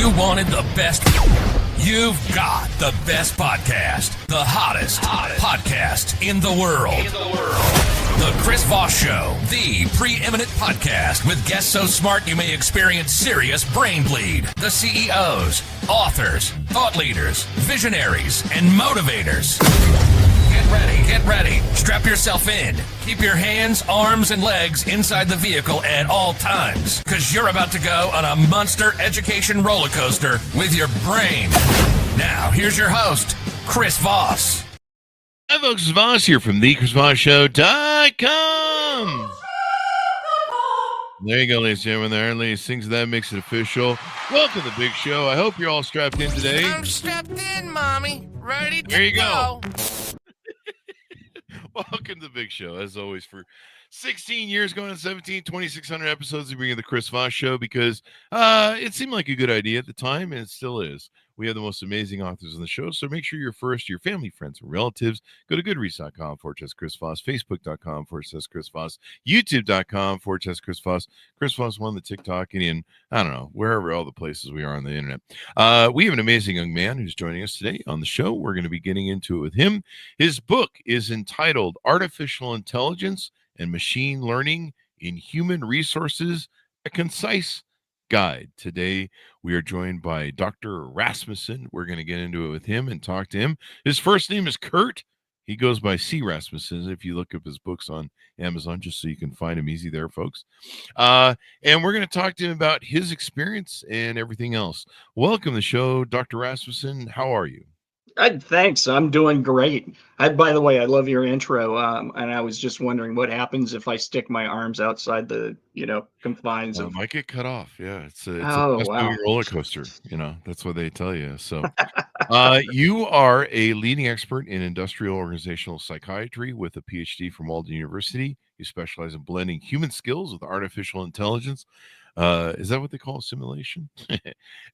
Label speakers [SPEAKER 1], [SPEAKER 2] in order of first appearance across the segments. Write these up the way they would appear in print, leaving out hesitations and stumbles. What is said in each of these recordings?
[SPEAKER 1] You wanted the best. You've got the best podcast. The hottest podcast in the world. The Chris Voss Show, the preeminent podcast with guests so smart you may experience serious brain bleed. The CEOs, authors, thought leaders, visionaries, and motivators. Get ready. Strap yourself in. Keep your hands, arms, and legs inside the vehicle at all times, because you're about to go on a monster education roller coaster with your brain. Now, here's your host, Chris Voss.
[SPEAKER 2] Hi, folks. It's Voss here from thechrisvossshow.com. There you go, ladies and gentlemen. The Iron Lady sings that, makes it official. Welcome to the big show. I hope you're all strapped in today.
[SPEAKER 3] I'm strapped in, Mommy. Ready to
[SPEAKER 2] There you go. Welcome to the big show, as always, for 16 years, going on 17, 2,600 episodes of the Chris Voss Show, because it seemed like a good idea at the time, and it still is. We have the most amazing authors on the show, so make sure you're first to your family, friends, and relatives. Go to goodreads.com/Chris Voss, Facebook.com/Chris Voss, YouTube.com/Chris Voss, Chris Voss won the TikTok, and I don't know, wherever all the places we are on the internet. We have an amazing young man who's joining us today on the show. We're going to be getting into it with him. His book is entitled Artificial Intelligence and Machine Learning in Human Resources, a Concise Guide. Today, we are joined by Dr. Rasmussen. We're going to get into it with him and talk to him. His first name is Curt. He goes by C. Rasmussen if you look up his books on Amazon, just so you can find him easy there, folks. And we're going to talk to him about his experience and everything else. Welcome to the show, Dr. Rasmussen. How are you?
[SPEAKER 4] Thanks. I'm doing great. By the way, I love your intro. And I was just wondering what happens if I stick my arms outside the, confines of.
[SPEAKER 2] It might get cut off. Yeah, it's a
[SPEAKER 4] Wow.
[SPEAKER 2] roller coaster. That's what they tell you. So, you are a leading expert in industrial organizational psychiatry with a PhD from Walden University. You specialize in blending human skills with artificial intelligence. Is that what they call simulation?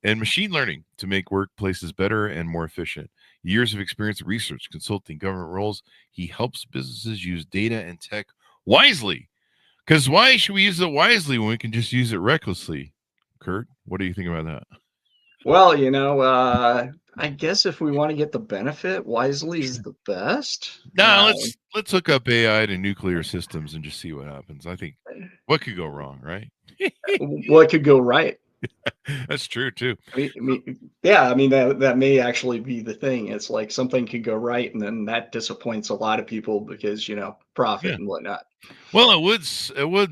[SPEAKER 2] And machine learning to make workplaces better and more efficient. Years of experience in research, consulting, government roles. He helps businesses use data and tech wisely. Because why should we use it wisely when we can just use it recklessly? Curt, what do you think about that?
[SPEAKER 4] Well, I guess if we want to get the benefit, wisely is the best.
[SPEAKER 2] No, let's hook up AI to nuclear systems and just see what happens. I think what could go wrong, right?
[SPEAKER 4] What could go right?
[SPEAKER 2] That's true too.
[SPEAKER 4] That may actually be the thing. It's like something could go right, and then that disappoints a lot of people because profit and whatnot.
[SPEAKER 2] Well, it would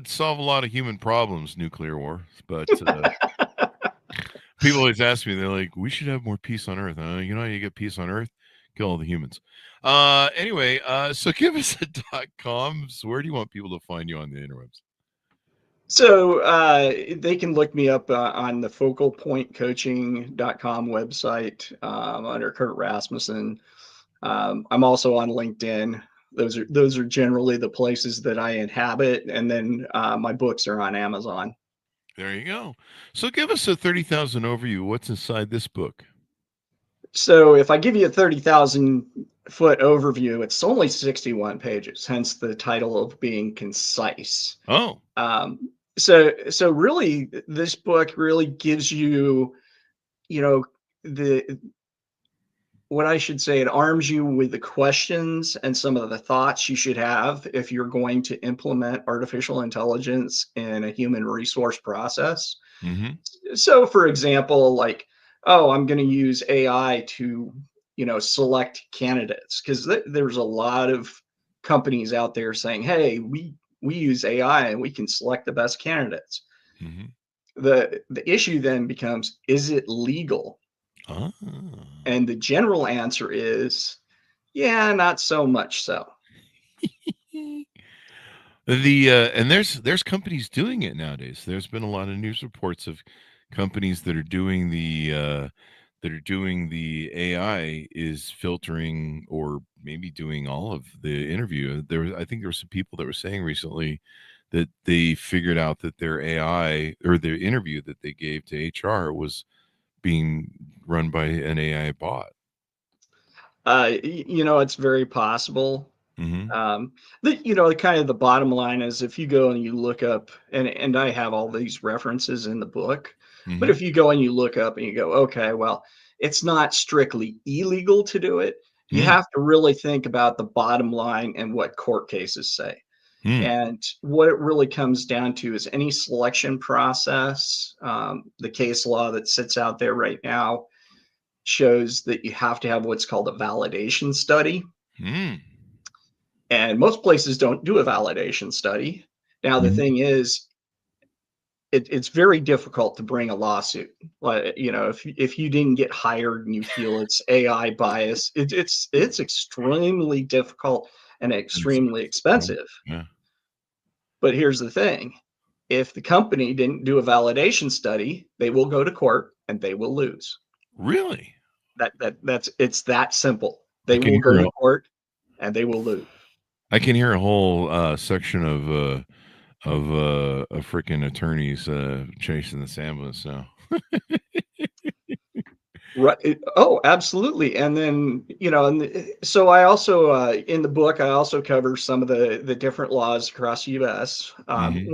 [SPEAKER 2] solve a lot of human problems, nuclear war, but people always ask me, they're like, we should have more peace on Earth. You know how you get peace on Earth? Kill all the humans. Anyway, so give us a .com. So where do you want people to find you on the interwebs?
[SPEAKER 4] So they can look me up on the focalpointcoaching.com website under Curt Rasmussen. I'm also on LinkedIn. Those are generally the places that I inhabit. And then my books are on Amazon.
[SPEAKER 2] There you go. So give us a 30,000 overview. What's inside this book? So
[SPEAKER 4] if I give you a 30,000 foot overview, it's only 61 pages, hence the title of being concise.
[SPEAKER 2] Oh.
[SPEAKER 4] So really, this book really gives you, what I should say, it arms you with the questions and some of the thoughts you should have if you're going to implement artificial intelligence in a human resource process.
[SPEAKER 2] Mm-hmm.
[SPEAKER 4] So, for example, like, I'm going to use AI to, select candidates, because there's a lot of companies out there saying, hey, we use AI and we can select the best candidates.
[SPEAKER 2] Mm-hmm.
[SPEAKER 4] The issue then becomes, is it legal?
[SPEAKER 2] Ah.
[SPEAKER 4] And the general answer is, yeah, not so much so.
[SPEAKER 2] And there's companies doing it nowadays. There's been a lot of news reports of companies that are doing the AI is filtering or maybe doing all of the interview. I think there were some people that were saying recently that they figured out that their AI or their interview that they gave to HR was being run by an AI bot.
[SPEAKER 4] It's very possible.
[SPEAKER 2] Mm-hmm.
[SPEAKER 4] Kind of the bottom line is, if you go and you look up, and I have all these references in the book, But
[SPEAKER 2] Mhm.
[SPEAKER 4] if you go and you look up and you go, okay, well, it's not strictly illegal to do it. You
[SPEAKER 2] Mm.
[SPEAKER 4] have to really think about the bottom line and what court cases say.
[SPEAKER 2] Mm.
[SPEAKER 4] And what it really comes down to is any selection process, the case law that sits out there right now shows that you have to have what's called a validation study.
[SPEAKER 2] Mm.
[SPEAKER 4] And most places don't do a validation study. Now, the
[SPEAKER 2] Mhm.
[SPEAKER 4] thing is, it's very difficult to bring a lawsuit. Like, if you didn't get hired and you feel it's AI bias, it's extremely difficult and
[SPEAKER 2] It's
[SPEAKER 4] extremely expensive.
[SPEAKER 2] yeah.
[SPEAKER 4] But here's the thing: if the company didn't do a validation study, they will go to court and they will lose.
[SPEAKER 2] Really?
[SPEAKER 4] That's it's that simple.
[SPEAKER 2] I
[SPEAKER 4] They
[SPEAKER 2] can
[SPEAKER 4] will go
[SPEAKER 2] hear
[SPEAKER 4] to
[SPEAKER 2] a
[SPEAKER 4] court and they will lose.
[SPEAKER 2] I can hear a whole, section of freaking attorneys, chasing the Sambas now.
[SPEAKER 4] Right. Oh, absolutely. And then, so I also, in the book, I also cover some of the different laws across the U.S.
[SPEAKER 2] Mhm.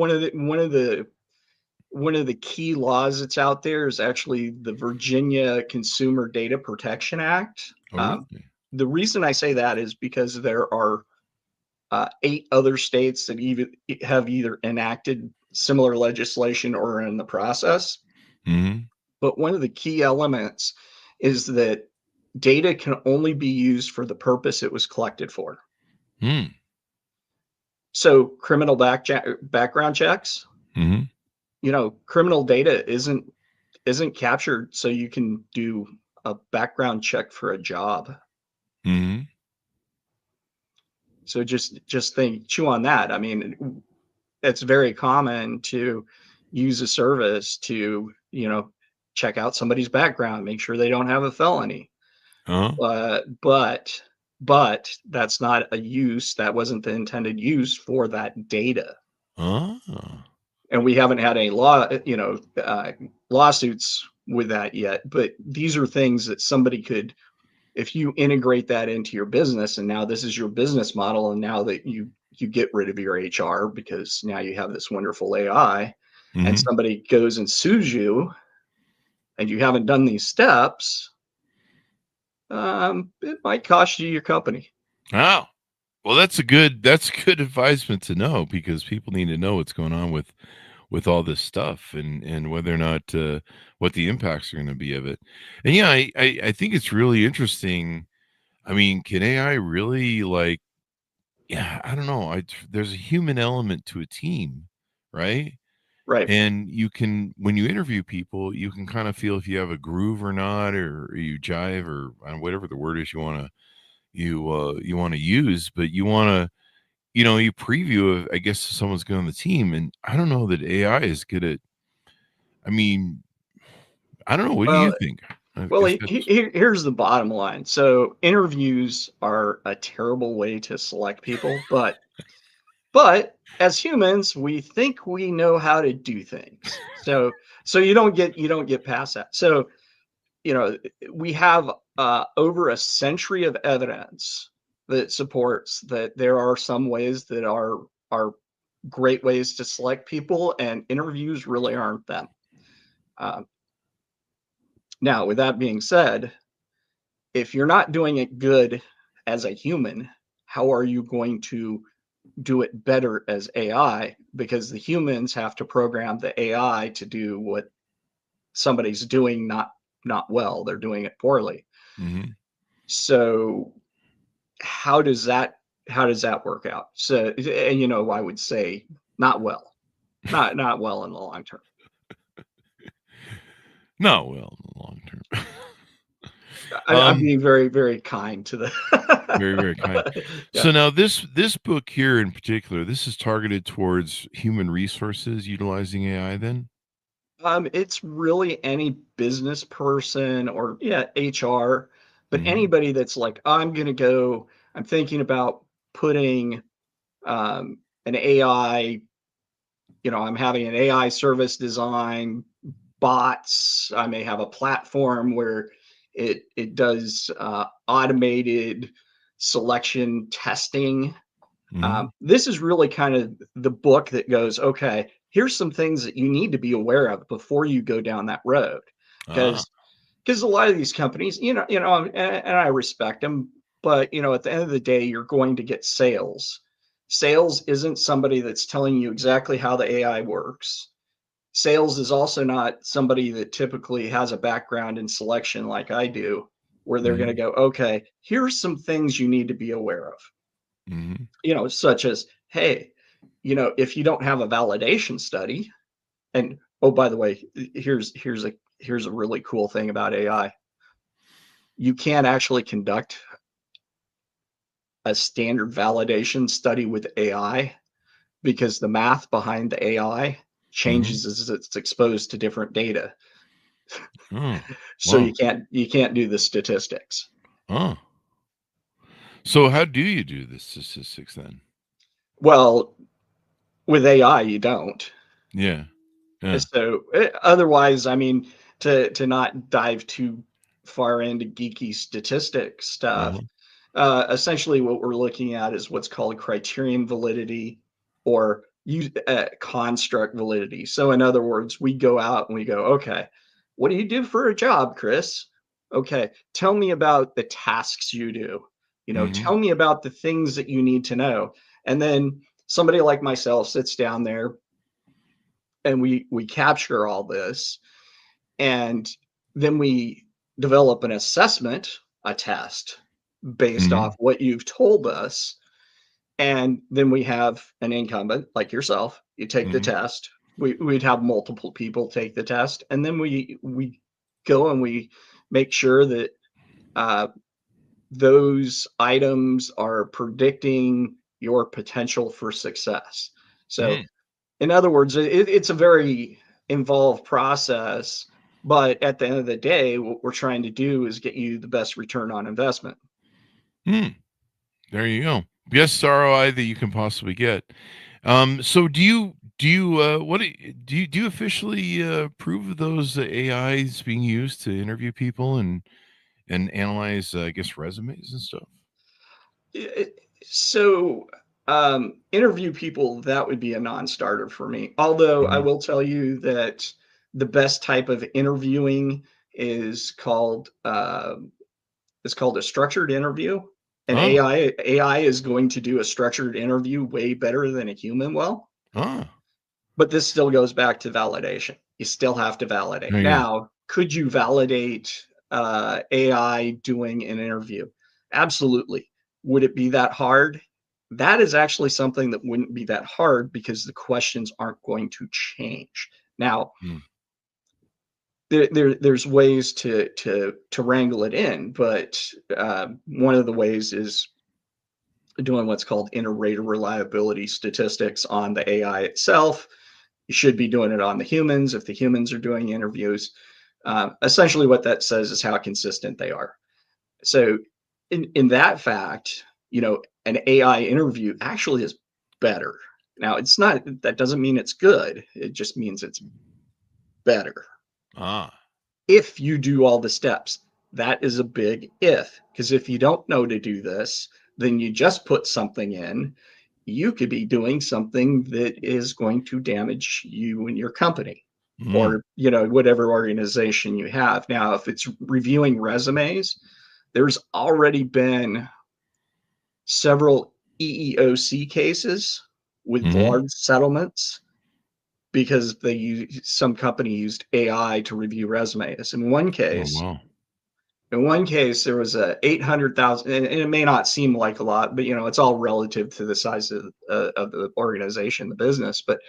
[SPEAKER 4] One of the key laws that's out there is actually the Virginia Consumer Data Protection Act.
[SPEAKER 2] Oh, really?
[SPEAKER 4] The reason I say that is because there are 8 other states that even have either enacted similar legislation or are in the process.
[SPEAKER 2] Mhm.
[SPEAKER 4] But one of the key elements is that data can only be used for the purpose it was collected for.
[SPEAKER 2] Mm.
[SPEAKER 4] So criminal background checks,
[SPEAKER 2] Mhm.
[SPEAKER 4] criminal data isn't captured so you can do a background check for a job.
[SPEAKER 2] Mhm.
[SPEAKER 4] So just think, chew on that. I mean, it's very common to use a service to, check out somebody's background, make sure they don't have a felony.
[SPEAKER 2] Uh-huh.
[SPEAKER 4] But that's not a use. That wasn't the intended use for that data.
[SPEAKER 2] Oh.
[SPEAKER 4] And we haven't had any lawsuits with that yet. But these are things that somebody could, if you integrate that into your business, and now this is your business model, and now that you get rid of your HR because now you have this wonderful AI, and
[SPEAKER 2] Mhm.
[SPEAKER 4] somebody goes and sues you, and you haven't done these steps, it might cost you your company.
[SPEAKER 2] Oh. Well, that's good advisement to know because people need to know what's going on with all this stuff and whether or not, what the impacts are gonna be of it. And, yeah, I think it's really interesting. I mean, can AI really, like yeah, I don't know. There's a human element to a team, right?
[SPEAKER 4] Right.
[SPEAKER 2] And you can when you interview people, you can kind of feel if you have a groove or not, or you jive, or whatever the word is you want to use, but you want to you preview of I guess someone's good on the team, and I don't know that AI is good at. I mean, I don't know. What do you
[SPEAKER 4] Well,
[SPEAKER 2] think? I
[SPEAKER 4] well,
[SPEAKER 2] guess that's
[SPEAKER 4] here's the bottom line. So interviews are a terrible way to select people, but as humans, we think we know how to do things. So you don't get past that. So we have over a century of evidence that supports that there are some ways that are great ways to select people, and interviews really aren't them. Uh, Now, with that being said, if you're not doing it good as a human, how are you going to do it better as AI? Because the humans have to program the AI to do what somebody's doing not well. They're doing it poorly.
[SPEAKER 2] mhm.
[SPEAKER 4] So how does that work out? So and I would say not well. Not well in the long term.
[SPEAKER 2] No, well, in the long term.
[SPEAKER 4] I'm
[SPEAKER 2] um,
[SPEAKER 4] being very, very kind to
[SPEAKER 2] very, very kind.
[SPEAKER 4] the yeah.
[SPEAKER 2] So now this book here in particular, this is targeted towards human resources utilizing AI. Then.
[SPEAKER 4] It's really any business person or yeah, HR, but
[SPEAKER 2] Hmm.
[SPEAKER 4] anybody that's like, I'm thinking about putting an AI, I'm having an AI service design, bots. I may have a platform where it does automated selection testing.
[SPEAKER 2] Hmm.
[SPEAKER 4] This is really kind of the book that goes, okay, here's some things that you need to be aware of before you go down that road.
[SPEAKER 2] Ah.
[SPEAKER 4] Because a lot of these companies, and I respect them, but at the end of the day, you're going to get sales. Sales isn't somebody that's telling you exactly how the AI works. Sales is also not somebody that typically has a background in selection like I do, where they're going to go, okay, here's some things you need to be aware of. Such as, hey, if you don't have a validation study, and oh, by the way, here's a really cool thing about AI. You can't actually conduct a standard validation study with AI because the math behind the AI changes as it's exposed to different data. So
[SPEAKER 2] Wow.
[SPEAKER 4] you can't do the statistics.
[SPEAKER 2] Oh. So how do you do the statistics then?
[SPEAKER 4] Well, with AI, you don't.
[SPEAKER 2] Yeah. Yeah.
[SPEAKER 4] So otherwise, I mean, to not dive too far into geeky statistic stuff, essentially what we're looking at is what's called criterion validity or construct validity. So in other words, we go out and we go, okay, what do you do for a job, Chris? Okay, tell me about the tasks you do. Tell me about the things that you need to know. And then somebody like myself sits down there and we capture all this, and then we develop an assessment, a test based off what you've told us. And then we have an incumbent like yourself. You take the test. We'd have multiple people take the test, and then we go and we make sure that those items are predicting your potential for success. So in other words, it's a very involved process, but at the end of the day, what we're trying to do is get you the best return on investment.
[SPEAKER 2] There you go. Best ROI that you can possibly get. So do you officially approve those AIs being used to interview people and analyze, I guess, resumes and stuff?
[SPEAKER 4] So, interview people, that would be a non-starter for me. Although I will tell you that the best type of interviewing is called a structured interview. And
[SPEAKER 2] Oh.
[SPEAKER 4] AI is going to do a structured interview way better than a human will. But this still goes back to validation. You still have to validate.
[SPEAKER 2] There you go.
[SPEAKER 4] Now, could you validate AI doing an interview? Absolutely. Would it be that hard? That is actually something that wouldn't be that hard because the questions aren't going to change. Now, there's ways to wrangle it in, but one of the ways is doing what's called inter-rater reliability statistics on the AI itself. You should be doing it on the humans if the humans are doing interviews. Essentially, what that says is how consistent they are. So, in that fact, an AI interview actually is better. Now, it's not. That doesn't mean it's good. It just means it's better. If you do all the steps. That is a big if, because if you don't know to do this, then you just put something in. You could be doing something that is going to damage you and your company or whatever organization you have. Now, if it's reviewing resumes, there's already been several EEOC cases with large settlements because some company used AI to review resumes. In one case, there was a 800,000, and it may not seem like a lot, but it's all relative to the size of the organization, the business. But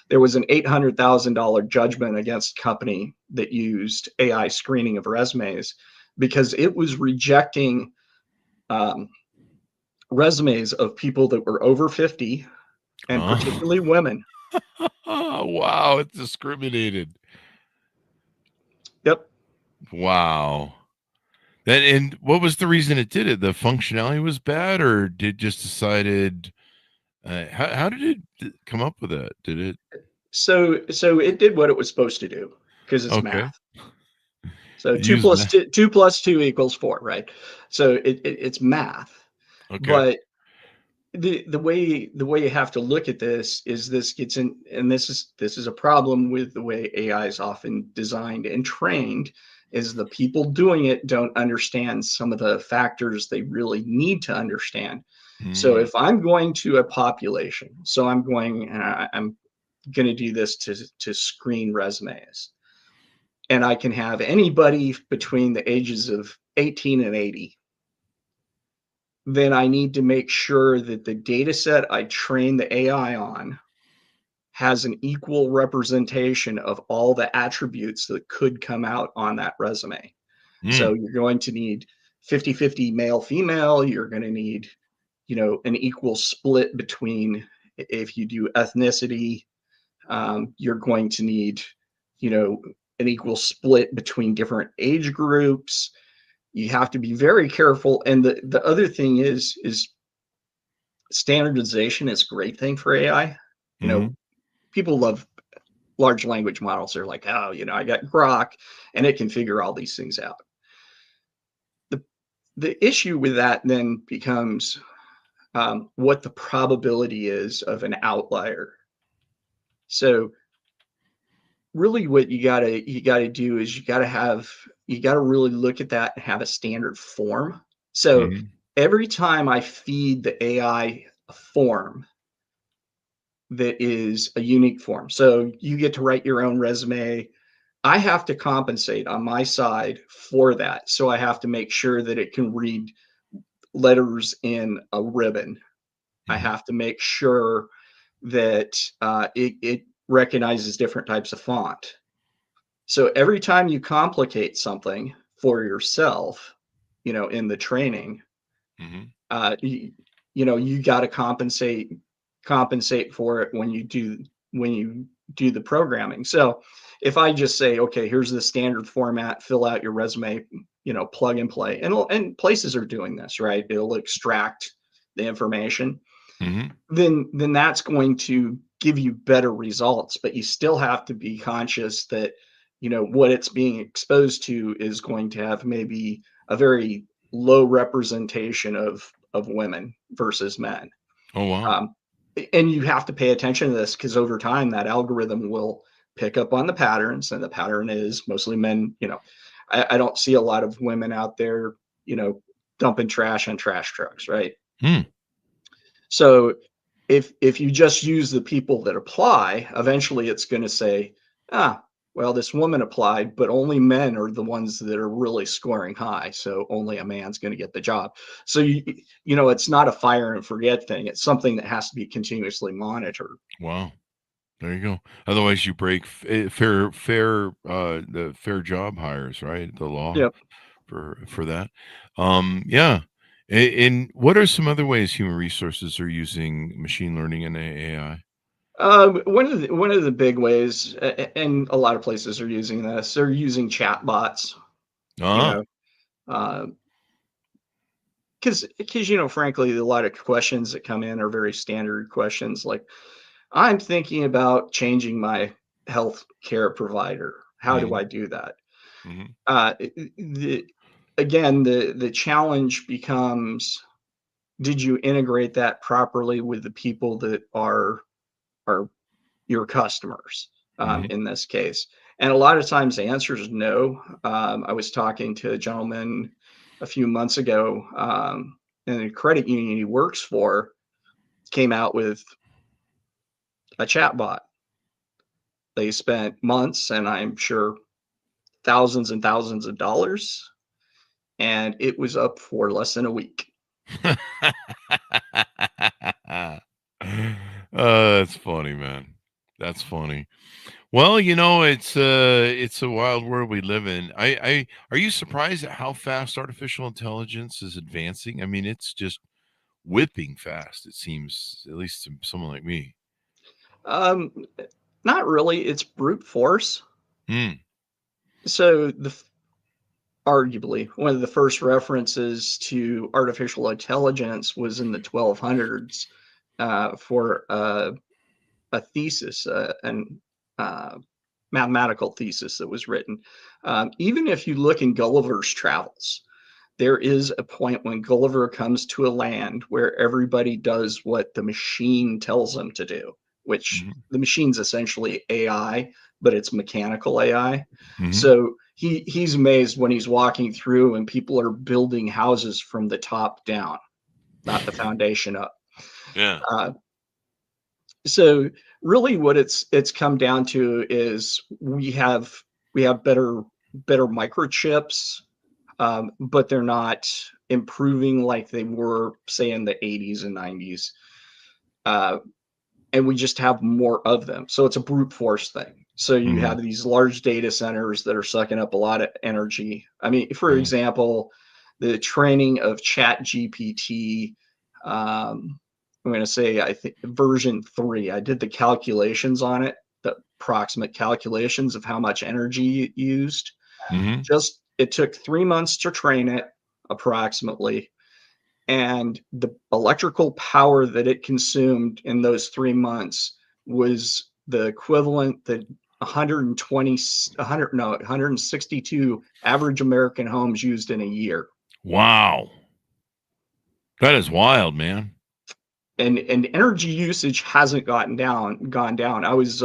[SPEAKER 4] there was an $800,000 judgment against a company that used AI screening of resumes because it was rejecting resumes of people that were over 50 and particularly women.
[SPEAKER 2] Oh, wow. It's discriminated.
[SPEAKER 4] Yep.
[SPEAKER 2] Wow. And what was the reason it did it? The functionality was bad, or did just decided? How did it come up with that? Did it?
[SPEAKER 4] So it did what it was supposed to do because it's math. So
[SPEAKER 2] It used math.
[SPEAKER 4] 2 plus 2 equals 4, right? So it's math.
[SPEAKER 2] Okay.
[SPEAKER 4] But the way you have to look at this is this gets in, and this is a problem with the way AI is often designed and trained, is the people doing it don't understand some of the factors they really need to understand. So
[SPEAKER 2] Mm.
[SPEAKER 4] if I'm going to a population, so I'm going to do this to screen resumes, and I can have anybody between the ages of 18 and 80, then I need to make sure that the data set I train the AI on has an equal representation of all the attributes that could come out on that resume. So
[SPEAKER 2] Mm.
[SPEAKER 4] you're going to need 50-50 male female. You're going to need, an equal split between, if you do ethnicity, you're going to need, you know, an equal split between different age groups. You have to be very careful. And the other thing is standardization is a great thing for AI. You know,
[SPEAKER 2] Mm.
[SPEAKER 4] people love large language models. They're like, oh, I got Grok and it can figure all these things out. The issue with that then becomes what the probability is of an outlier. So really what you gotta do is you gotta really look at that and have a standard form. So
[SPEAKER 2] Mm.
[SPEAKER 4] every time I feed the AI a form that is a unique form, so you get to write your own resume, I have to compensate on my side for that. So I have to make sure that it can read letters in a ribbon. I
[SPEAKER 2] Mm.
[SPEAKER 4] have to make sure that it recognizes different types of font. So every time you complicate something for yourself, in the training,
[SPEAKER 2] Mm.
[SPEAKER 4] you, you got to compensate for it when you do the programming. So if I just say, okay, here's the standard format, fill out your resume, plug and play, and places are doing this, right? It'll extract the information,
[SPEAKER 2] Mm.
[SPEAKER 4] then that's going to give you better results. But you still have to be conscious that what it's being exposed to is going to have maybe a very low representation of women versus men.
[SPEAKER 2] Oh wow.
[SPEAKER 4] um, and you have to pay attention to this because over time that algorithm will pick up on the patterns, and the pattern is mostly men. I don't see a lot of women out there dumping trash on trash trucks, right?
[SPEAKER 2] Mm.
[SPEAKER 4] So if you just use the people that apply, eventually it's going to say, well, this woman applied, but only men are the ones that are really scoring high. So only a man's going to get the job. So it's not a fire and forget thing. It's something that has to be continuously monitored.
[SPEAKER 2] Wow. There you go. Otherwise, you break the fair job hires, right? The law
[SPEAKER 4] Yep.
[SPEAKER 2] for that. Yeah. And what are some other ways human resources are using machine learning and AI?
[SPEAKER 4] One of the big ways, and a lot of places are using this, they're using chatbots. You
[SPEAKER 2] Ah.
[SPEAKER 4] know, uh, because frankly, a lot of questions that come in are very standard questions, like, I'm thinking about changing my health care provider. How do I
[SPEAKER 2] Mhm.
[SPEAKER 4] do that?
[SPEAKER 2] Mhm.
[SPEAKER 4] The Again, the challenge becomes, did you integrate that properly with the people that are your customers,
[SPEAKER 2] Mhm.
[SPEAKER 4] in this case? And a lot of times the answer is no. I was talking to a gentleman a few months ago, and the credit union he works for came out with a chatbot. They spent months, and I'm sure thousands and thousands of dollars, and it was up for less than a week.
[SPEAKER 2] That's funny, man. That's funny. Well, it's a wild world we live in. I are you surprised at how fast artificial intelligence is advancing? I mean, it's just whipping fast, it seems, at least to someone like me.
[SPEAKER 4] Um, Not really. It's brute force.
[SPEAKER 2] Mm.
[SPEAKER 4] So arguably one of the first references to artificial intelligence was in the 1200s, for a thesis, and mathematical thesis that was written. Even if you look in Gulliver's Travels, there is a point when Gulliver comes to a land where everybody does what the machine tells them to do, which
[SPEAKER 2] Mhm.
[SPEAKER 4] the machine's essentially AI, but it's mechanical AI.
[SPEAKER 2] Mhm.
[SPEAKER 4] So he's amazed when he's walking through and people are building houses from the top down, not the foundation up.
[SPEAKER 2] Yeah.
[SPEAKER 4] Uh, so really what it's come down to is we have better microchips, but they're not improving like they were, say, in the 80s and 90s. Uh, and we just have more of them. So it's a brute force thing. So you
[SPEAKER 2] Mhm.
[SPEAKER 4] have these large data centers that are sucking up a lot of energy. I mean, for
[SPEAKER 2] Mhm.
[SPEAKER 4] example, the training of Chat GPT, I'm going to say, I think version 3, I did the calculations on it, the approximate calculations of how much energy it used.
[SPEAKER 2] Mhm.
[SPEAKER 4] Just it took 3 months to train it approximately, and the electrical power that it consumed in those 3 months was the equivalent that 120 100 no 162 average American homes used in a year.
[SPEAKER 2] Wow. That is wild, man.
[SPEAKER 4] And energy usage hasn't gone down. I was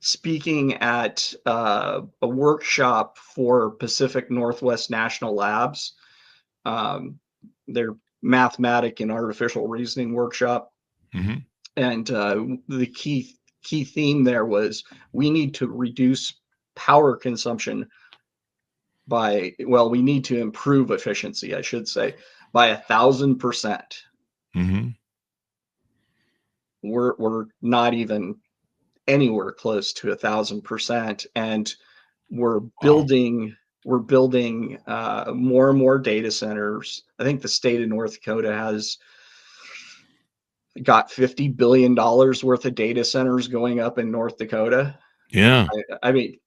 [SPEAKER 4] speaking at a workshop for Pacific Northwest National Labs, their mathematic and artificial reasoning workshop.
[SPEAKER 2] Mhm.
[SPEAKER 4] And the key theme there was we need to reduce power consumption we need to improve efficiency, I should say, by 1,000%.
[SPEAKER 2] Mhm.
[SPEAKER 4] We're not even anywhere close to 1,000%, and we're
[SPEAKER 2] Wow.
[SPEAKER 4] building we're building more and more data centers. I think the state of North Dakota has got $50 billion worth of data centers going up in North Dakota.
[SPEAKER 2] Yeah.
[SPEAKER 4] I mean,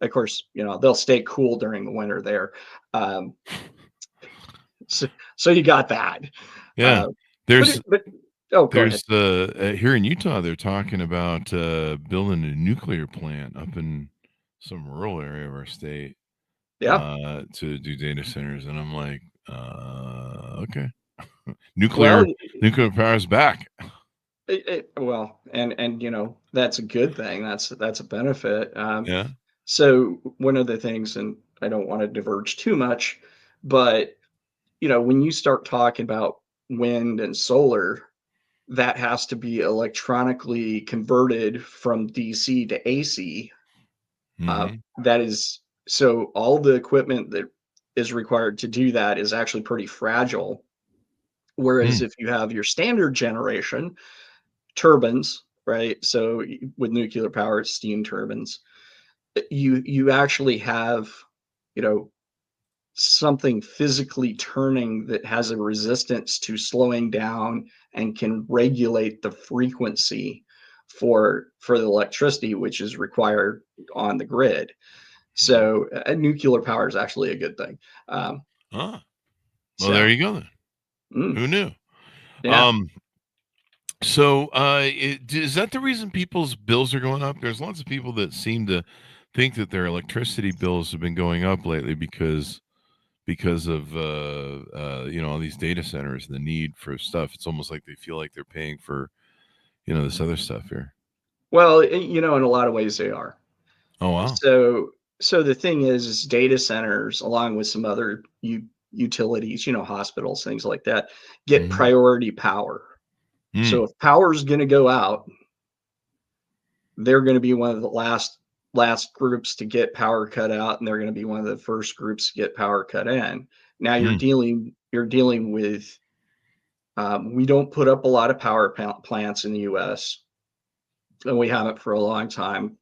[SPEAKER 4] of course, they'll stay cool during the winter there. Um, so you got that.
[SPEAKER 2] Yeah.
[SPEAKER 4] Uh,
[SPEAKER 2] There's
[SPEAKER 4] but oh, go ahead.
[SPEAKER 2] there's here in Utah, they're talking about building a nuclear plant up in some rural area of our state
[SPEAKER 4] Yeah.
[SPEAKER 2] to do data centers, and I'm like, okay,
[SPEAKER 4] Well,
[SPEAKER 2] nuclear power is back.
[SPEAKER 4] and that's a good thing. That's a benefit.
[SPEAKER 2] Yeah.
[SPEAKER 4] So one of the things, and I don't want to diverge too much, but when you start talking about wind and solar, that has to be electronically converted from DC to AC.
[SPEAKER 2] Mhm.
[SPEAKER 4] That is so all the equipment that is required to do that is actually pretty fragile. Whereas
[SPEAKER 2] Mm.
[SPEAKER 4] if you have your standard generation turbines, right? So with nuclear power, it's steam turbines. You actually have, you know, something physically turning that has a resistance to slowing down and can regulate the frequency for the electricity which is required on the grid.
[SPEAKER 2] Mhm.
[SPEAKER 4] So nuclear power is actually a good thing. Um,
[SPEAKER 2] Ah, well, there
[SPEAKER 4] so
[SPEAKER 2] you go then.
[SPEAKER 4] mm,
[SPEAKER 2] Who knew?
[SPEAKER 4] yeah.
[SPEAKER 2] Um, so is that the reason people's bills are going up? There's lots of people that seem to think that their electricity bills have been going up lately because of all these data centers, the need for stuff. It's almost like they feel like they're paying for this other stuff here.
[SPEAKER 4] Well, in a lot of ways they are.
[SPEAKER 2] Oh wow.
[SPEAKER 4] So the thing is data centers, along with some other utilities, hospitals, things like that, get
[SPEAKER 2] Hmm.
[SPEAKER 4] priority power. So
[SPEAKER 2] Mm.
[SPEAKER 4] if power is going to go out, they're going to be one of the last groups to get power cut out, and they're going to be one of the first groups to get power cut in. Now
[SPEAKER 2] Mm.
[SPEAKER 4] you're dealing with we don't put up a lot of power plants in the U.S. and we haven't for a long time.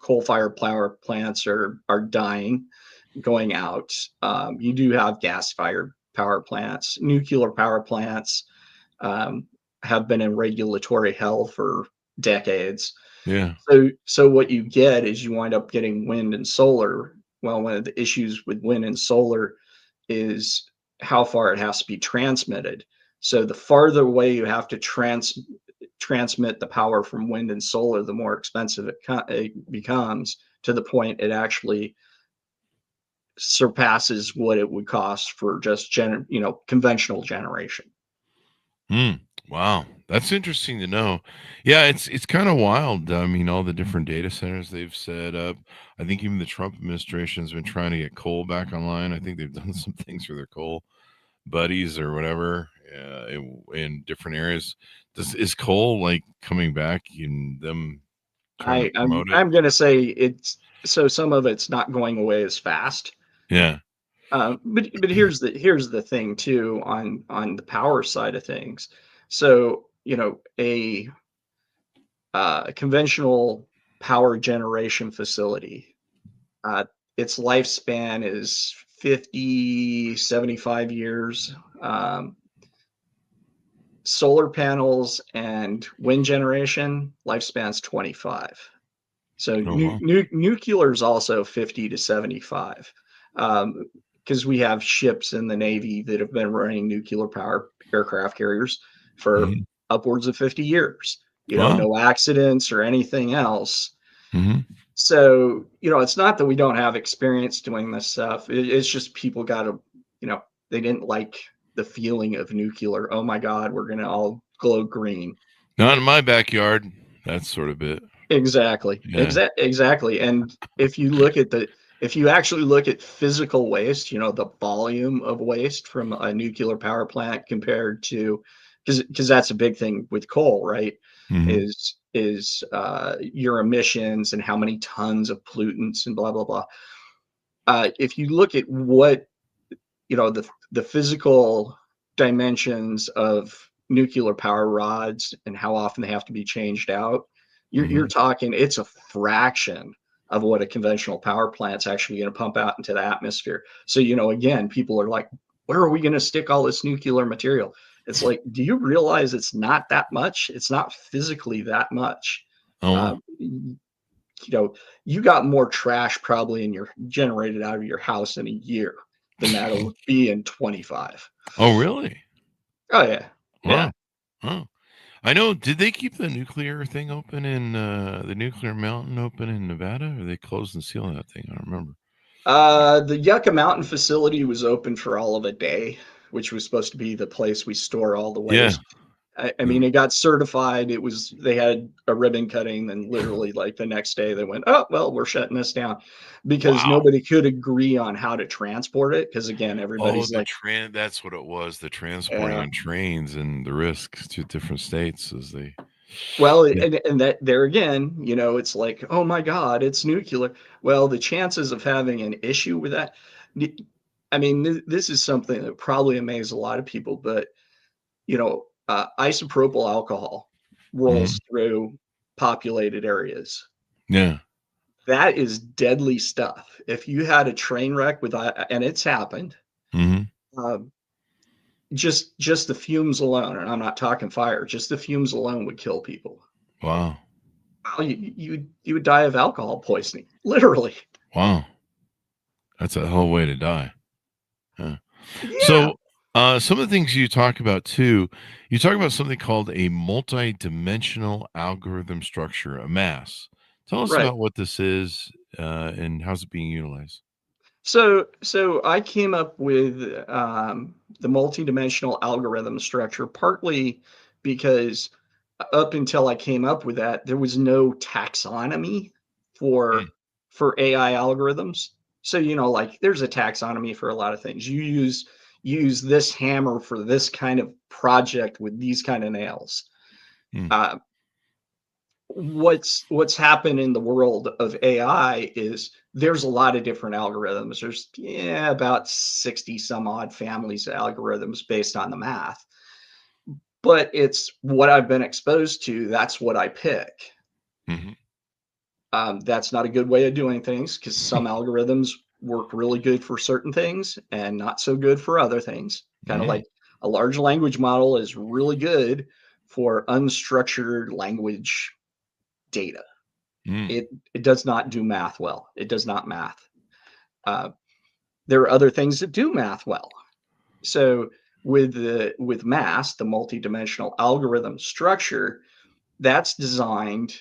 [SPEAKER 4] Coal-fired power plants are dying, going out. You do have gas-fired power plants, nuclear power plants um, have been in regulatory hell for decades.
[SPEAKER 2] Yeah.
[SPEAKER 4] So what you get is you wind up getting wind and solar. Well, one of the issues with wind and solar is how far it has to be transmitted. So the farther away you have to transmit the power from wind and solar, the more expensive it becomes, to the point it actually surpasses what it would cost for just conventional generation.
[SPEAKER 2] Wow, that's interesting to know. Yeah, it's kind of wild. I mean, all the different data centers they've set up. I think even the Trump administration has been trying to get coal back online. I think they've done some things for their coal buddies or whatever in different areas. Is coal like coming back in them trying to
[SPEAKER 4] I'm
[SPEAKER 2] promote it?
[SPEAKER 4] I'm gonna say it's so some of it's not going away as fast.
[SPEAKER 2] Yeah.
[SPEAKER 4] But here's the thing too on the power side of things. So a conventional power generation facility, uh, its lifespan is 50-75 years. Solar panels and wind generation lifespan's 25. So
[SPEAKER 2] Oh wow.
[SPEAKER 4] nuclear is also 50-75, because we have ships in the Navy that have been running nuclear power aircraft carriers for
[SPEAKER 2] Mhm.
[SPEAKER 4] upwards of 50 years.
[SPEAKER 2] Wow.
[SPEAKER 4] No accidents or anything else.
[SPEAKER 2] Hmm.
[SPEAKER 4] So it's not that we don't have experience doing this stuff. It's just people got to, they didn't like the feeling of nuclear. Oh my God, we're gonna all glow green.
[SPEAKER 2] Not in my backyard. That's sort of it.
[SPEAKER 4] Exactly.
[SPEAKER 2] Yeah.
[SPEAKER 4] Exactly. And if you actually look at physical waste, the volume of waste from a nuclear power plant compared to, because that's a big thing with coal, right?
[SPEAKER 2] Hmm.
[SPEAKER 4] Is your emissions and how many tons of pollutants and blah blah blah. If you look at what the physical dimensions of nuclear power rods and how often they have to be changed out, you're
[SPEAKER 2] Hmm.
[SPEAKER 4] talking it's a fraction of what a conventional power plant's actually going to pump out into the atmosphere. So again, people are like, where are we going to stick all this nuclear material? It's like, do you realize it's not that much? It's not physically that much.
[SPEAKER 2] Oh wow.
[SPEAKER 4] You got more trash probably in your generated out of your house in a year than that'll be in 25.
[SPEAKER 2] Oh really?
[SPEAKER 4] Oh yeah. Yeah.
[SPEAKER 2] Wow. Oh. I know. Did they keep the nuclear thing open in the nuclear mountain open in Nevada, or they closed and sealed that thing? I don't remember.
[SPEAKER 4] The Yucca Mountain facility was open for all of a day, which was supposed to be the place we store all the
[SPEAKER 2] Yeah.
[SPEAKER 4] waste. I mean, it got certified. They had a ribbon cutting, and literally like the next day they went, oh, well, we're shutting this down because
[SPEAKER 2] Wow.
[SPEAKER 4] nobody could agree on how to transport it. Because again,
[SPEAKER 2] Oh,
[SPEAKER 4] everybody's
[SPEAKER 2] the
[SPEAKER 4] like,
[SPEAKER 2] train. That's what it was. The transporting
[SPEAKER 4] yeah.
[SPEAKER 2] on trains and the risks to different states as they.
[SPEAKER 4] Well,
[SPEAKER 2] Yeah.
[SPEAKER 4] and that there again, it's like, oh my God, it's nuclear. Well, the chances of having an issue with that, I mean, this is something that probably amazes a lot of people, but isopropyl alcohol
[SPEAKER 2] Mhm.
[SPEAKER 4] rolls through populated areas.
[SPEAKER 2] Yeah.
[SPEAKER 4] That is deadly stuff. If you had a train wreck and it's happened,
[SPEAKER 2] Mhm.
[SPEAKER 4] um, just the fumes alone, and I'm not talking fire, just the fumes alone would kill people.
[SPEAKER 2] Wow.
[SPEAKER 4] Well, you would die of alcohol poisoning, literally.
[SPEAKER 2] Wow. That's a hell of a way to die. Huh.
[SPEAKER 4] Yeah,
[SPEAKER 2] So, some of the things you talk about too, you talk about something called a multi-dimensional algorithm structure, a mass. Tell us
[SPEAKER 4] right.
[SPEAKER 2] about what this is and how's it being utilized.
[SPEAKER 4] So I came up with the multidimensional algorithm structure partly because up until I came up with that, there was no taxonomy
[SPEAKER 2] Mm.
[SPEAKER 4] for AI algorithms. So like there's a taxonomy for a lot of things. You use this hammer for this kind of project with these kind of nails.
[SPEAKER 2] Mm.
[SPEAKER 4] Uh, what's happened in the world of AI is there's a lot of different algorithms. There's about 60 some odd families of algorithms based on the math. But it's what I've been exposed to, that's what I pick.
[SPEAKER 2] Mhm.
[SPEAKER 4] That's not a good way of doing things because some algorithms work really good for certain things and not so good for other things. Kind of
[SPEAKER 2] Mm.
[SPEAKER 4] like a large language model is really good for unstructured language data.
[SPEAKER 2] Mm.
[SPEAKER 4] It does not do math well. It does not math. Uh, there are other things that do math well. So with mass, the multidimensional algorithm structure, that's designed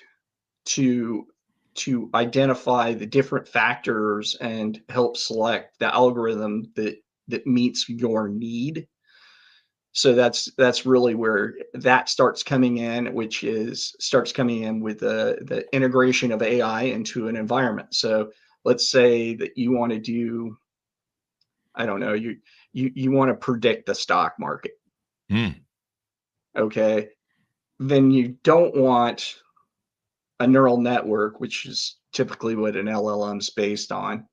[SPEAKER 4] to to identify the different factors and help select the algorithm that meets your need. So that's really where that starts coming in, which is starts coming in with the integration of AI into an environment. So let's say that you want to do, I don't know, you want to predict the stock market. Okay. Then you don't want a neural network, which is typically what an LLM is based on.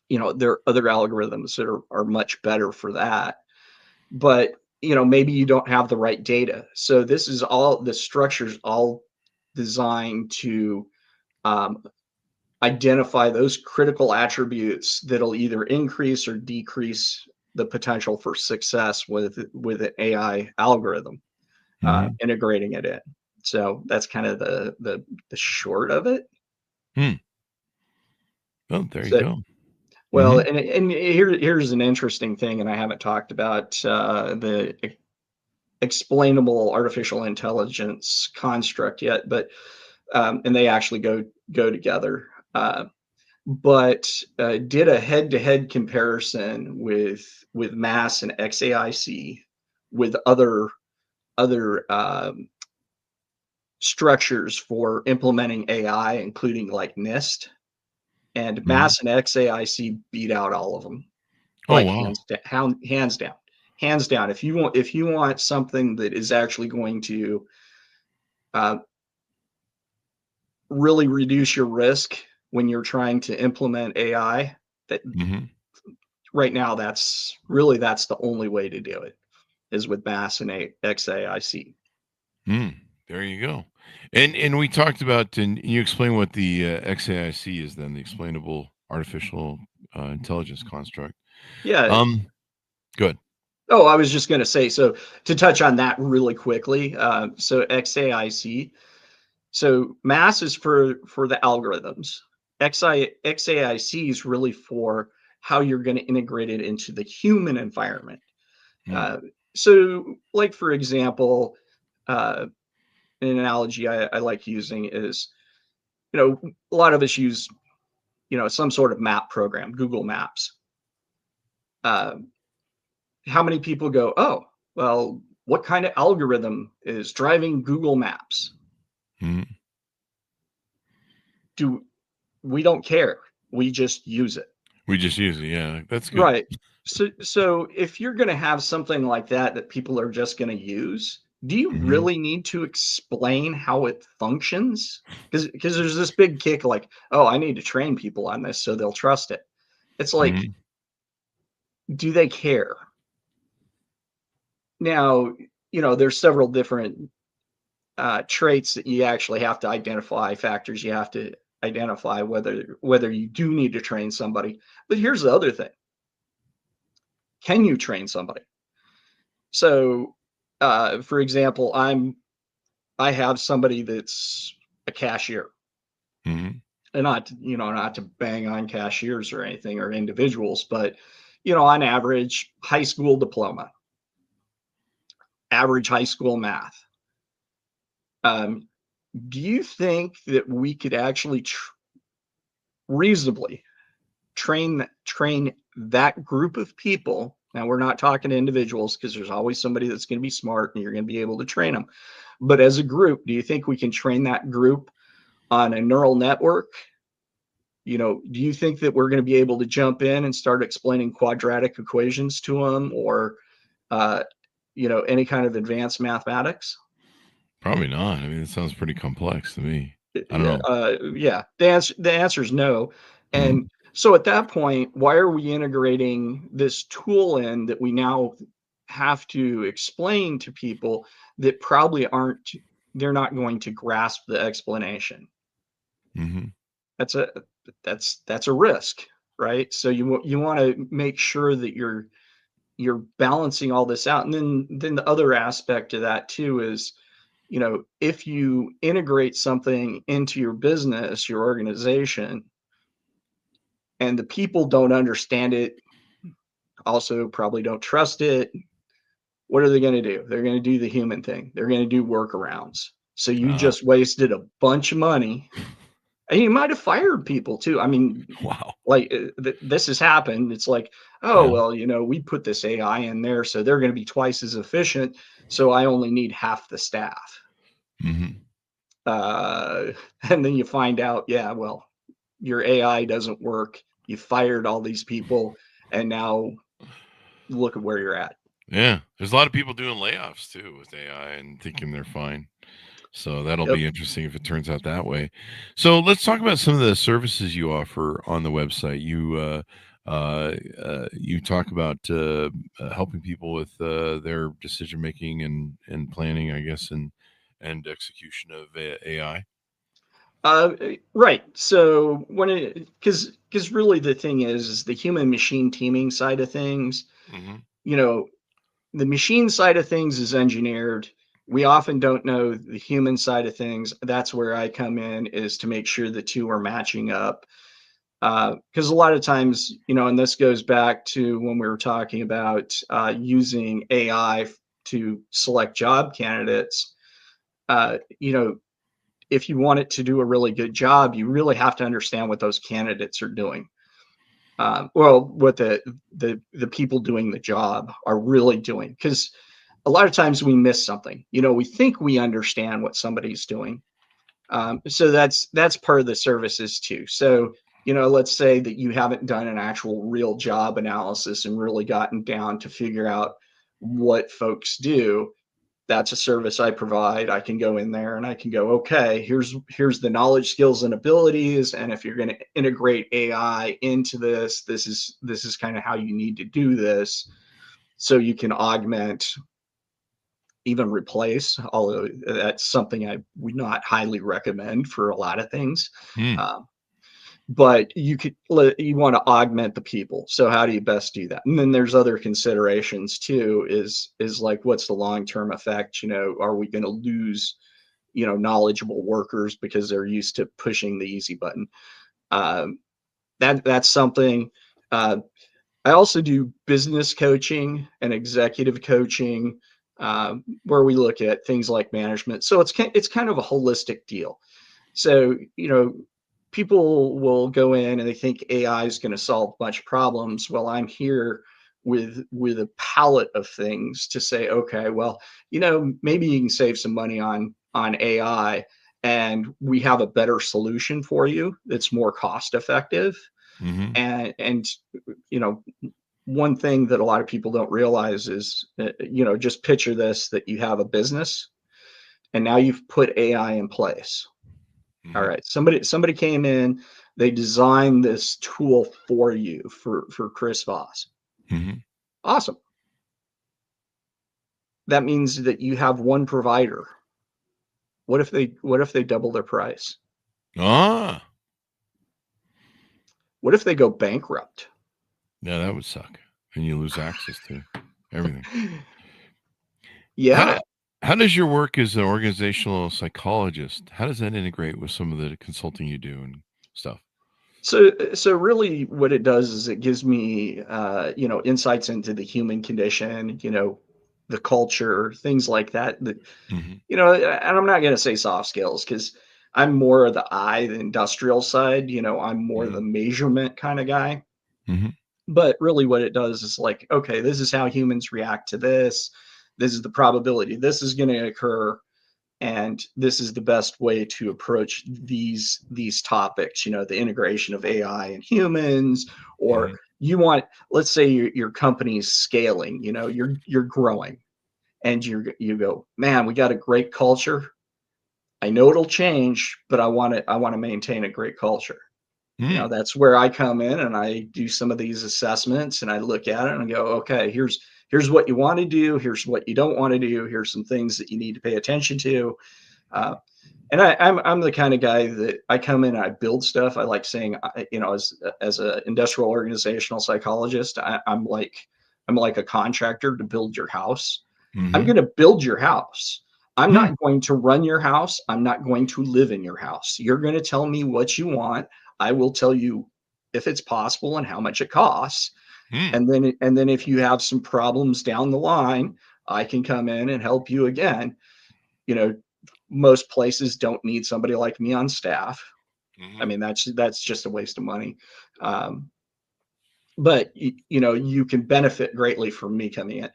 [SPEAKER 4] There are other algorithms that are much better for that. But maybe you don't have the right data. So this is all the structures all designed to identify those critical attributes that'll either increase or decrease the potential for success with an AI algorithm, integrating it in. So that's kind of the short of it.
[SPEAKER 2] Oh, there you
[SPEAKER 4] So,
[SPEAKER 2] go.
[SPEAKER 4] well, and here's an interesting thing, and I haven't talked about the explainable artificial intelligence construct yet, but and they actually go together. But did a head-to-head comparison with Mass and XAIC with other structures for implementing AI, including like NIST, and Mass and XAIC beat out all of them,
[SPEAKER 2] Oh,
[SPEAKER 4] like
[SPEAKER 2] wow.
[SPEAKER 4] hands down. Hands down. If you want something that is actually going to really reduce your risk when you're trying to implement AI, that right now that's the only way to do it is with Mass and XAIC.
[SPEAKER 2] There you go. And we talked about, and you explain what the XAIC is then, the explainable artificial intelligence construct.
[SPEAKER 4] Yeah.
[SPEAKER 2] Good.
[SPEAKER 4] Oh, I was just going to say, so to touch on that really quickly, so XAIC, so Mass is for the algorithms. XAIC is really for how you're going to integrate it into the human environment. So, like for example, an analogy I like using is, a lot of us use, some sort of map program, Google Maps. How many people go, oh, well, what kind of algorithm is driving Google Maps? We don't care. We just use it.
[SPEAKER 2] We just use it. Yeah, that's good.
[SPEAKER 4] Right. So if you're going to have something like that people are just going to use, do you really need to explain how it functions? Because there's this big kick like, oh, I need to train people on this so they'll trust it. It's like, do they care? Now, there's several different traits that you actually have to identify, factors you have to identify whether you do need to train somebody. But here's the other thing. Can you train somebody? So, for example, I have somebody that's a cashier, and not to bang on cashiers or anything or individuals, but on average, high school diploma, average high school math. Do you think that we could actually reasonably train that group of people? Now, we're not talking to individuals because there's always somebody that's going to be smart and you're going to be able to train them. But as a group, do you think we can train that group on a neural network? Do you think that we're going to be able to jump in and start explaining quadratic equations to them or, any kind of advanced mathematics?
[SPEAKER 2] Probably not. I mean, it sounds pretty complex to me. I don't know.
[SPEAKER 4] Yeah. The answer is no. And so at that point, why are we integrating this tool in that we now have to explain to people that probably they're not going to grasp the explanation? That's a risk, right? So you want to make sure that you're balancing all this out. And then the other aspect of that too is, if you integrate something into your business, your organization, and the people don't understand it, also probably don't trust it, what are they going to do? They're going to do the human thing. They're going to do workarounds. So you just wasted a bunch of money And you might have fired people too. I mean,
[SPEAKER 2] Wow.
[SPEAKER 4] like this has happened. It's like, oh,
[SPEAKER 2] Yeah.
[SPEAKER 4] well, we put this AI in there, so they're going to be twice as efficient. So I only need half the staff.
[SPEAKER 2] Hmm.
[SPEAKER 4] Uh, and then you find out, yeah, well, your AI doesn't work. You fired all these people, and now look at where you're at.
[SPEAKER 2] Yeah. There's a lot of people doing layoffs too with AI and thinking they're fine. So that'll
[SPEAKER 4] Yep.
[SPEAKER 2] be interesting if it turns out that way. So let's talk about some of the services you offer on the website. You talk about helping people with their decision making and planning, I guess, and execution of AI.
[SPEAKER 4] Right. So when because really the thing is the human machine teaming side of things,
[SPEAKER 2] Hmm.
[SPEAKER 4] you know, the machine side of things is engineered. We often don't know the human side of things. That's where I come in, is to make sure the two are matching up. Because a lot of times, and this goes back to when we were talking about using AI to select job candidates. Uh, you know, if you want it to do a really good job, you really have to understand what those candidates are doing. Well, what the people doing the job are really doing, because a lot of times we miss something. We think we understand what somebody's doing. So that's part of the services too. So let's say that you haven't done an actual real job analysis and really gotten down to figure out what folks do. That's a service I provide. I can go in there and I can go, okay, here's the knowledge, skills, and abilities. And if you're going to integrate AI into this, this is kind of how you need to do this, so you can augment, even replace, although that's something I would not highly recommend for a lot of things.
[SPEAKER 2] Hmm.
[SPEAKER 4] But you want to augment the people. So how do you best do that? And then there's other considerations too, is like, what's the long-term effect? Are we going to lose, knowledgeable workers because they're used to pushing the easy button? That's something. I also do business coaching and executive coaching, where we look at things like management. So it's kind of a holistic deal. So people will go in and they think AI is going to solve a bunch of problems. Well, I'm here with a palette of things to say, okay, well, maybe you can save some money on AI, and we have a better solution for you that's more cost effective.
[SPEAKER 2] Hmm.
[SPEAKER 4] And you know one thing that a lot of people don't realize is, just picture this, that you have a business and now you've put AI in place. All
[SPEAKER 2] Hmm.
[SPEAKER 4] right, somebody came in, they designed this tool for you, for Chris Voss.
[SPEAKER 2] Hmm.
[SPEAKER 4] Awesome. That means that you have one provider. What if they double their price?
[SPEAKER 2] Ah,
[SPEAKER 4] What if they go bankrupt?
[SPEAKER 2] yeah, that would suck. And you lose access to everything. How do,
[SPEAKER 4] Yeah.
[SPEAKER 2] how does your work as an organizational psychologist, how does that integrate with some of the consulting you do and stuff?
[SPEAKER 4] So really what it does is it gives me, insights into the human condition, the culture, things like that,
[SPEAKER 2] Hmm.
[SPEAKER 4] and I'm not going to say soft skills, because I'm more of the the industrial side. I'm more the
[SPEAKER 2] Hmm.
[SPEAKER 4] measurement kind of guy.
[SPEAKER 2] Hmm.
[SPEAKER 4] But really what it does is like, okay, this is how humans react to this. This is the probability this is going to occur. And this is the best way to approach these topics, the integration of AI and humans. Or
[SPEAKER 2] Hmm.
[SPEAKER 4] let's say your company's scaling, you're growing, and you go, man, we got a great culture. I know it'll change, but I want to maintain a great culture.
[SPEAKER 2] Hmm.
[SPEAKER 4] That's where I come in and I do some of these assessments, and I look at it and I go, okay, here's what you want to do, here's what you don't want to do, here's some things that you need to pay attention to. uh, and I'm the kind of guy that I come in and I build stuff. I like saying, as a industrial organizational psychologist, I'm like a contractor to build your house. I'm
[SPEAKER 2] Hmm.
[SPEAKER 4] going to build your house. I'm
[SPEAKER 2] Hmm.
[SPEAKER 4] not going to run your house. I'm not going to live in your house. You're going to tell me what you want. I will tell you if it's possible and how much it costs.
[SPEAKER 2] Hmm.
[SPEAKER 4] And then if you have some problems down the line, I can come in and help you again. You know, most places don't need somebody like me on staff. I
[SPEAKER 2] Mhm.
[SPEAKER 4] mean, that's just a waste of money. Um, but you can benefit greatly from me coming in.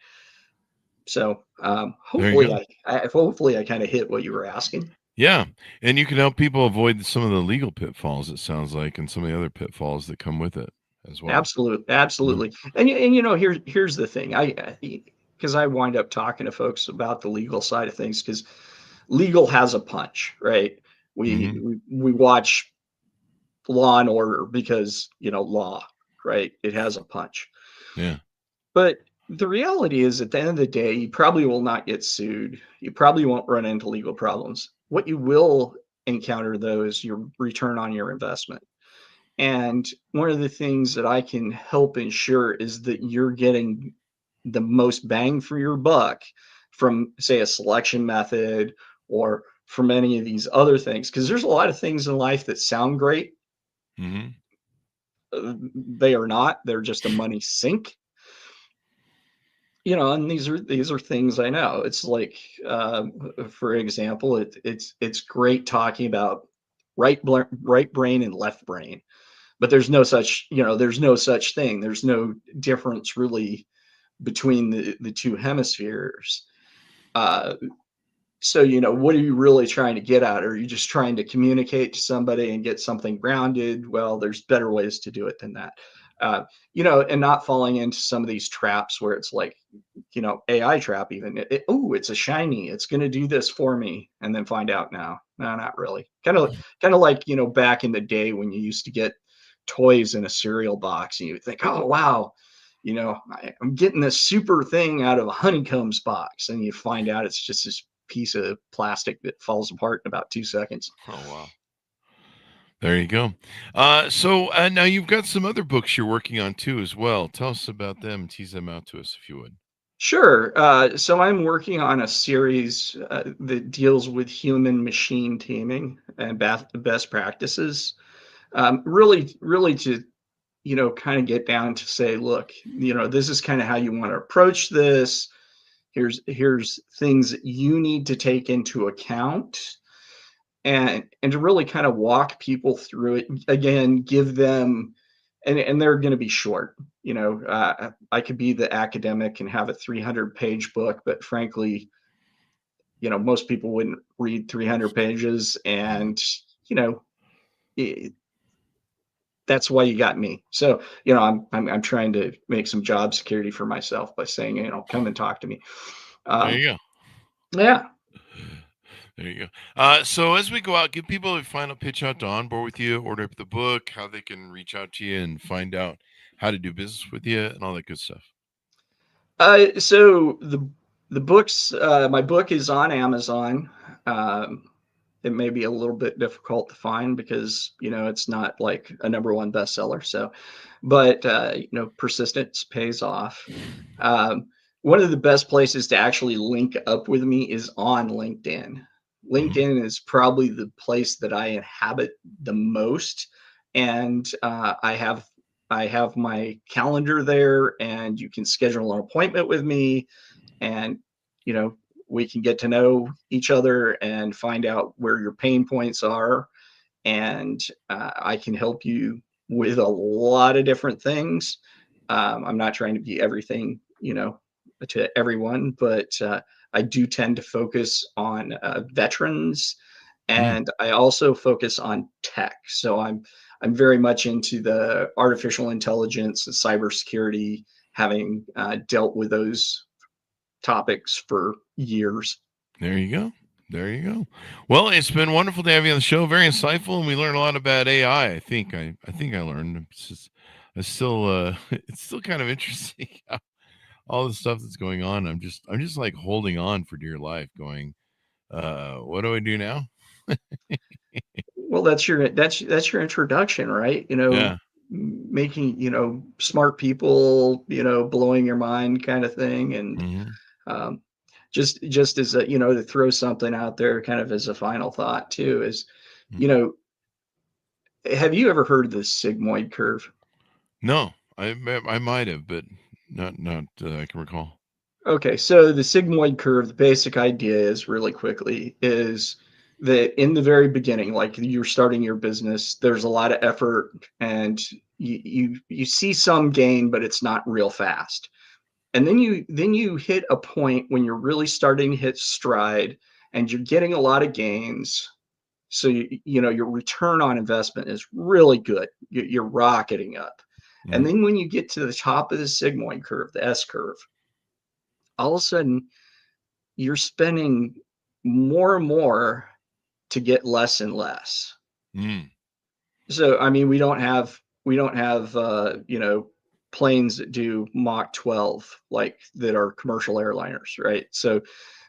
[SPEAKER 4] So
[SPEAKER 2] There you
[SPEAKER 4] hopefully,
[SPEAKER 2] go.
[SPEAKER 4] hopefully I kind of hit what you were asking.
[SPEAKER 2] Yeah, and you can help people avoid some of the legal pitfalls, it sounds like, and some of the other pitfalls that come with it as well.
[SPEAKER 4] Absolutely,
[SPEAKER 2] Yeah.
[SPEAKER 4] absolutely. And here's the thing. Because I wind up talking to folks about the legal side of things because legal has a punch, right? We
[SPEAKER 2] Mhm.
[SPEAKER 4] we we watch Law and Order because law, right? It has a punch.
[SPEAKER 2] Yeah.
[SPEAKER 4] But the reality is, at the end of the day, you probably will not get sued. You probably won't run into legal problems. What you will encounter, though, is your return on your investment. And one of the things that I can help ensure is that you're getting the most bang for your buck from, say, a selection method or from any of these other things. Because there's a lot of things in life that sound great.
[SPEAKER 2] Mhm.
[SPEAKER 4] They are not. They're just a money sink. And these are things I know. It's like, for example, it's great talking about right brain and left brain, but there's no such thing. There's no difference really between the two hemispheres. Uh, so, what are you really trying to get at? Are you just trying to communicate to somebody and get something grounded? Well, there's better ways to do it than that. And not falling into some of these traps where it's like, AI trap even. Oh, it's a shiny. It's going to do this for me, and then find out now. No, not really. Kind of like back in the day when you used to get toys in a cereal box, and you would think, oh wow, I'm getting this super thing out of a honeycombs box, and you find out it's just this piece of plastic that falls apart in about 2 seconds.
[SPEAKER 2] Oh, wow. There you go. Now you've got some other books you're working on too as well. Tell us about them. Tease them out to us if you would.
[SPEAKER 4] Sure. So I'm working on a series that deals with human machine teaming and best practices. Really to, kind of get down to say, look, this is kind of how you want to approach this. Here's things that you need to take into account, and to really kind of walk people through it again, give them, and they're going to be short. I could be the academic and have a 300-page book, but frankly, most people wouldn't read 300 pages, and you know it, that's why you got me. So I'm trying to make some job security for myself by saying, come and talk to me.
[SPEAKER 2] There
[SPEAKER 4] um
[SPEAKER 2] you go.
[SPEAKER 4] yeah.
[SPEAKER 2] There you go. So as we go out, give people a final pitch out to onboard with you, order up the book, how they can reach out to you and find out how to do business with you and all that good stuff.
[SPEAKER 4] So the books, my book is on Amazon. Um, it may be a little bit difficult to find because it's not like a number one bestseller. So, but persistence pays off. Um, One of the best places to actually link up with me is on LinkedIn.
[SPEAKER 2] Hmm.
[SPEAKER 4] LinkedIn is probably the place that I inhabit the most, and I have my calendar there, and you can schedule an appointment with me, and you know we can get to know each other and find out where your pain points are, and I can help you with a lot of different things. I'm not trying to be everything, to everyone, but I do tend to focus on veterans,
[SPEAKER 2] Mm,
[SPEAKER 4] and I also focus on tech. So I'm very much into the artificial intelligence and cybersecurity, having dealt with those topics for years.
[SPEAKER 2] there you go. There you go. Well, it's been wonderful to have you on the show. Very insightful, and we learned a lot about AI. I think I learned. It's still it's still kind of interesting all the stuff that's going on. I'm just like holding on for dear life, going, what do I do now?
[SPEAKER 4] Well, that's your introduction, right?
[SPEAKER 2] Yeah.
[SPEAKER 4] Making smart people, blowing your mind, kind of thing, and
[SPEAKER 2] Hmm.
[SPEAKER 4] um, just as a, to throw something out there, kind of as a final thought too, is you know, have you ever heard of the sigmoid curve?
[SPEAKER 2] No, I might have, but not I can recall.
[SPEAKER 4] Okay, so the sigmoid curve, the basic idea is really quickly is that in the very beginning, like you're starting your business, there's a lot of effort, and you see some gain, but it's not real fast. And then you hit a point when you're really starting to hit stride, and you're getting a lot of gains. So you know your return on investment is really good. You're rocketing up. And then when you get to the top of the sigmoid curve, the S curve, all of a sudden you're spending more and more to get less and less.
[SPEAKER 2] Mm.
[SPEAKER 4] So I mean, we don't have you know, planes that do Mach 12 like that are commercial airliners, right? So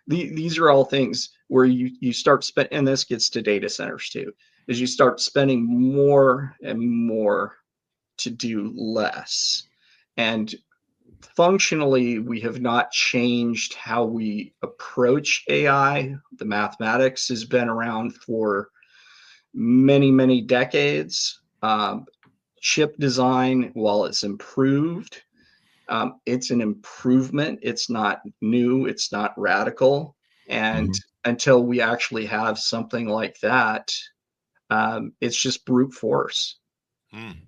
[SPEAKER 4] these are all things where you start spending, and this gets to data centers too, is you start spending more and more to do less. And functionally, we have not changed how we approach AI. The mathematics has been around for many, many decades. Chip design, while it's improved, it's an improvement. It's not new. It's not radical. And until we actually have something like that, it's just brute force.
[SPEAKER 2] Mm.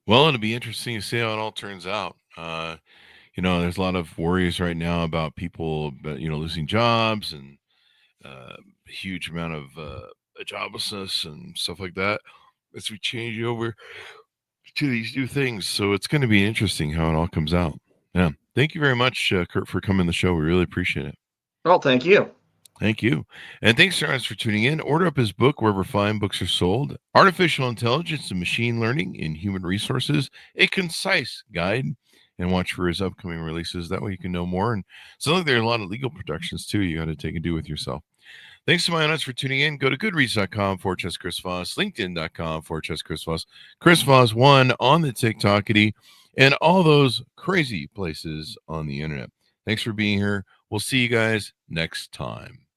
[SPEAKER 2] Well, it'll be interesting to see how it all turns out. You know, there's a lot of worries right now about people, you know, losing jobs and a huge amount of joblessness and stuff like that as we change over to these new things. So it's going to be interesting how it all comes out. Yeah. Thank you very much, Curt, for coming on the show. We really appreciate it.
[SPEAKER 4] Well, thank you.
[SPEAKER 2] Thank you. And thanks, Terrence, for tuning in. Order up his book wherever fine books are sold, Artificial Intelligence and Machine Learning in Human Resources, a concise guide, and watch for his upcoming releases. That way you can know more. And so like there are a lot of legal protections, too, you got to take and do with yourself. Thanks to my audience for tuning in. Go to goodreads.com/Chris Voss, LinkedIn.com/Chris Voss, Chris Voss1 on the TikTokity, and all those crazy places on the internet. Thanks for being here. We'll see you guys next time.